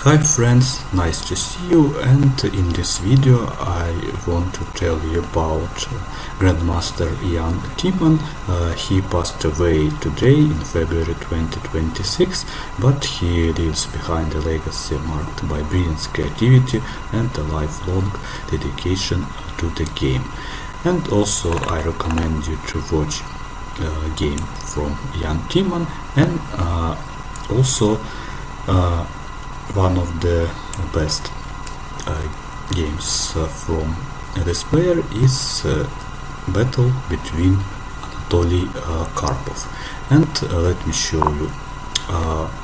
Hi friends, nice to see you, and in this video I want to tell you about grandmaster Jan Timman. He passed away today in February 2026, but he leaves behind a legacy marked by brilliant creativity and a lifelong dedication to the game. And also I recommend you to watch a game from Jan Timman, and also one of the best games from this player is battle between Anatoly Karpov, and let me show you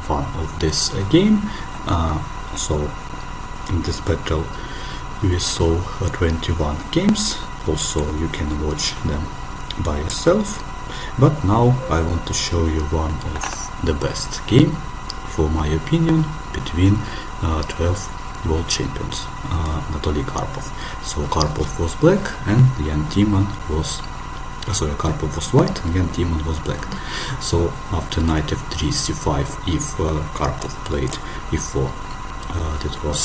one of this game. So in this battle we saw 21 games, also you can watch them by yourself, but now I want to show you one of the best game, for my opinion, between 12 world champions, Anatoly Karpov. So Karpov was black and Jan Timman was Karpov was white and Jan Timman was black. So after knight f3 c5, if Karpov played e4, that was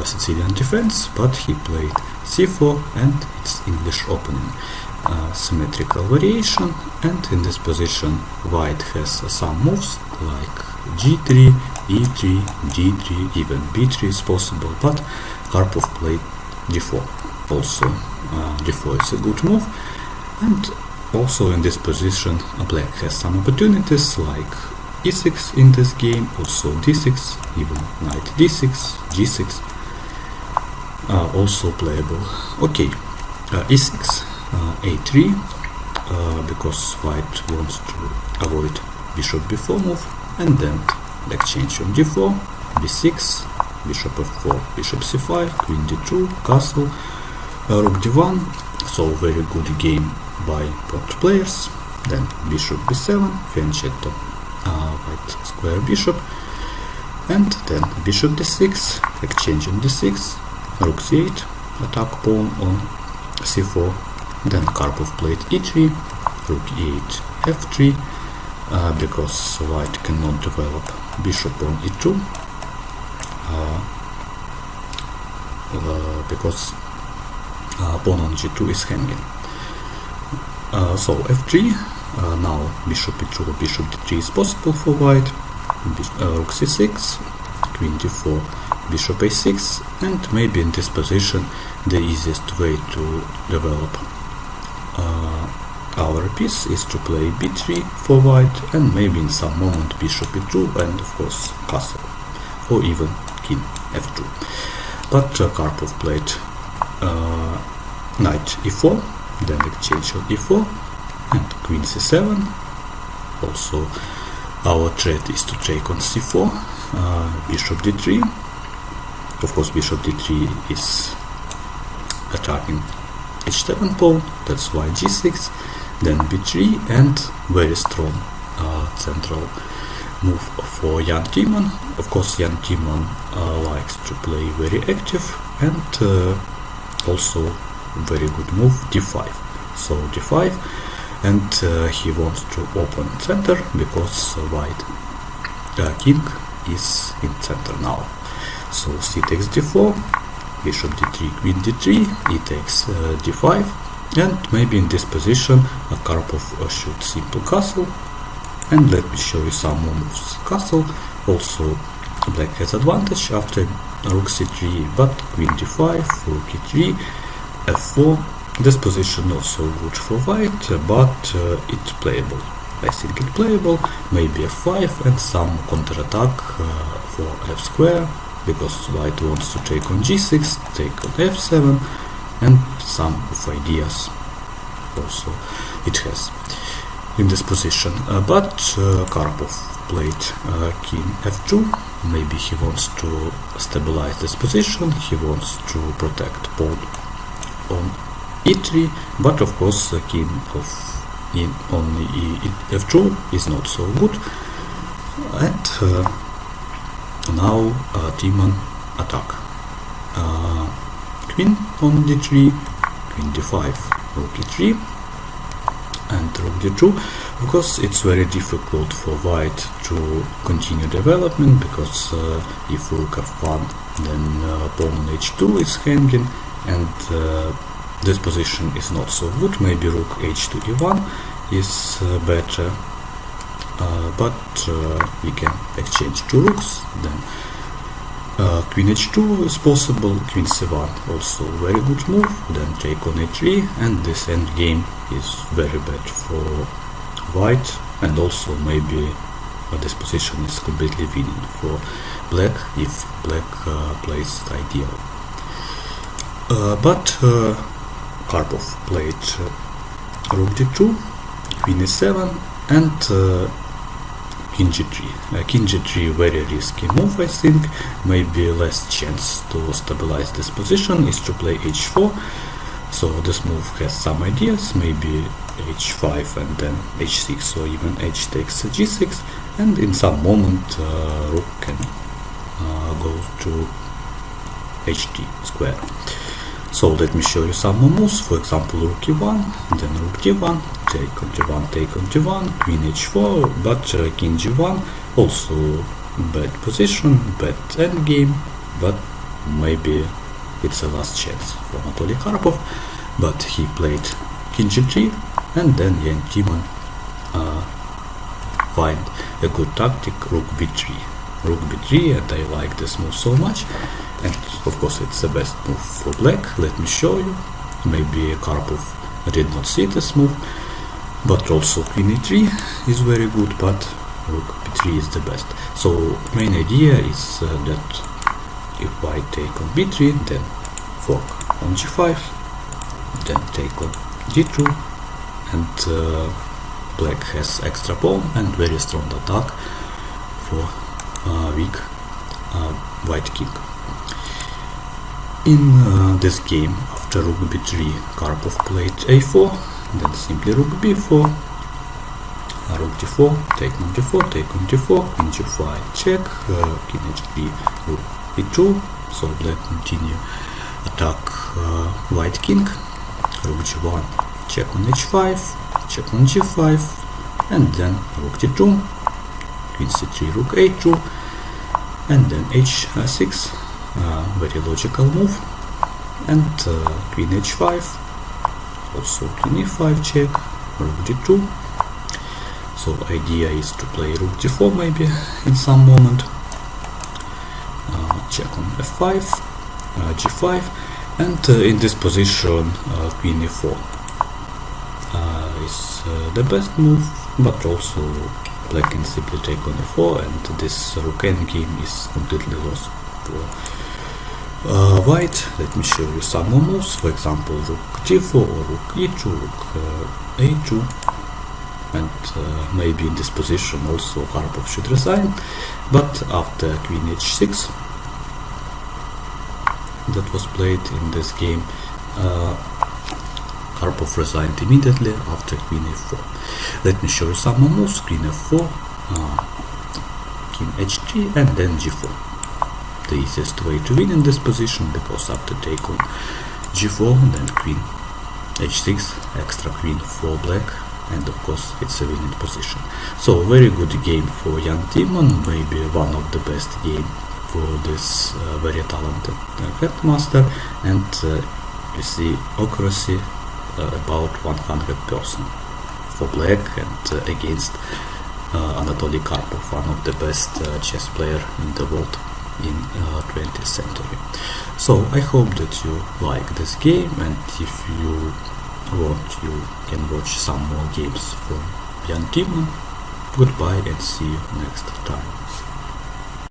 Sicilian defense, but he played c4 and it's English opening. Symmetrical variation, and in this position white has some moves like g3, e3, d3, even b3 is possible, but Karpov played d4. Also d4 is a good move, and also in this position black has some opportunities like e6 in this game, also d6, even knight d6, g6 also playable. Okay, e6, a3, because white wants to avoid bishop b4 move, and then exchange on d4, b6, bishop f4, bishop c5, queen d2, castle, rook d1. So very good game by both players. Then bishop b7, fianchetto, white square bishop, and then bishop d6, exchange on d6, rook c8, attack pawn on c4. Then Karpov played e3, rook e8, f3, because white cannot develop bishop on e2, because pawn on g2 is hanging. So f3, now bishop e2, bishop d3 is possible for white, rook c6, queen d4, bishop a6, and maybe in this position the easiest way to develop our piece is to play b3 for white, and maybe in some moment bishop e2, and of course castle, or even king f2. But Karpov played knight e4, then exchange on e4, and queen c7. Also our threat is to take on c4, bishop d3. Of course bishop d3 is attacking h7 pawn, that's why g6, then b3, and very strong central move for Jan Timman. Of course Jan Timman likes to play very active, and also very good move d5. So d5, and he wants to open center because white king is in center now. So c takes d4, bishop d3, queen d3, e takes d5, and maybe in this position Karpov should simple castle, and let me show you some more moves. Castle, also black has advantage after rook c3, but queen d5, rook e3, f4. This position also good for white, but it's playable. I think it's playable, maybe f5 and some counterattack for f square, because white wants to take on g6, take on f7, and some of ideas also it has in this position. But Karpov played king f2, maybe he wants to stabilize this position, he wants to protect pawn on e3, but of course the king on f2 is not so good, and now Timman attack. Queen on d3, queen d5, rook e3, and rook d2, because it's very difficult for white to continue development, because if rook f1, then pawn on h2 is hanging, and this position is not so good. Maybe rook h2 e1 is better, but we can exchange two rooks. Then queen h2 is possible, queen c1 also very good move, then take on a3, and this endgame is very bad for white, and also maybe this position is completely winning for black if black plays ideal. But Karpov played rook d2, queen e7, and king g3. King g3 very risky move, I think. Maybe less chance to stabilize this position is to play h4. So this move has some ideas, maybe h5 and then h6, or even h takes g6, and in some moment rook can go to ht square. So let me show you some more moves. For example, rook e1, then rook d1, take on d1, take on d1, queen h4, but king g1 also bad position, bad endgame, but maybe it's a last chance for Anatoly Karpov. But he played king g3, and then Jan Timman find a good tactic, rook b3. Rook b3, and I like this move so much, and of course it's the best move for black. Let me show you. Maybe Karpov did not see this move, but also queen e3 is very good, but rook b3 is the best. So main idea is that if white take on b3, then fork on g5, then take on d2, and black has extra pawn and very strong attack for weak white king. In this game, after rook b3, Karpov played a4, then simply rook b4, rook d4, take on d4, take on d4, king g5, check, king h3, rook e2, so black continue attack white king, rook g1, check on h5, check on g5, and then rook d2, queen c3, rook a2, and then h6, very logical move, and queen h5, also king e5 check, rook d2. So idea is to play rook d4 maybe in some moment, check on f5, g5, and in this position queen e4 is the best move, but also black can simply take on e4, and this rook endgame is completely lost for white. Let me show you some more moves. For example, rook d4 or rook e2, rook a2, and maybe in this position also Karpov should resign, but after queen h6 that was played in this game, Karpov resigned immediately after queen f4. Let me show you some more moves. Queen f4, king h3, and then g4. The easiest way to win in this position, because after take on g4, then queen h6, extra queen for black, and of course it's a winning position. So very good game for Jan Timman, maybe one of the best game for this very talented grandmaster, and you see accuracy about 100% for black, and against Anatoly Karpov, one of the best chess player in the world in 20th century. So I hope that you like this game, and if you want, you can watch some more games from Jan Timman. Goodbye and see you next time.